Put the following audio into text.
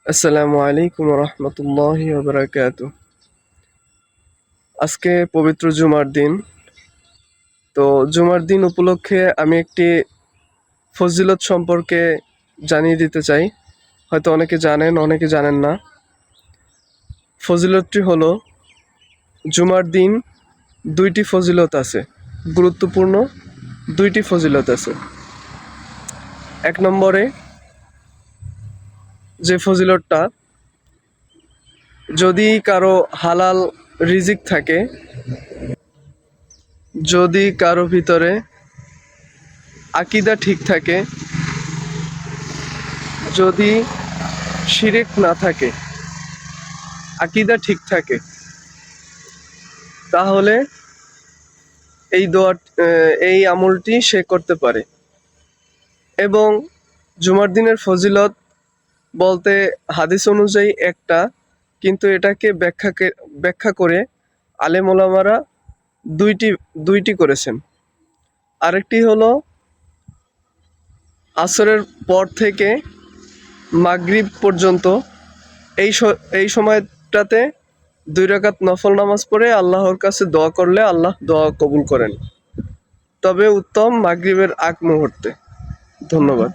আসসালামু আলাইকুম রহমতুল্লাহি ওবরাকাতু। আজকে পবিত্র জুমার দিন। তো জুমার দিন উপলক্ষে আমি একটি ফজিলত সম্পর্কে জানিয়ে দিতে চাই। হয়তো অনেকে জানেন, অনেকে জানেন না। ফজিলতটি হলো, জুমার দিন দুইটি ফজিলত আছে, গুরুত্বপূর্ণ দুইটি ফজিলত আছে। এক নম্বরে যে ফজিলতটা, যদি কারো হালাল রিজিক থাকে, যদি কারো ভিতরে আকীদা ঠিক থাকে, যদি শিরক না থাকে, আকীদা ঠিক থাকে, তাহলে এই আমলটি সে করতে পারে। এবং জুমার দিনের ফজিলত বলতে হাদিস অনুযায়ী একটা, কিন্তু এটাকে ব্যাখ্যা করে আলেম ওলামারা দুইটি করেছেন। আরেকটি হলো, আসরের পর থেকে মাগরিব পর্যন্ত এই সময়টাতে 2 রাকাত নফল নামাজ পড়ে আল্লাহর কাছে দোয়া করলে আল্লাহ দোয়া কবুল করেন, তবে উত্তম মাগরিবের আগ মুহূর্তে। ধন্যবাদ।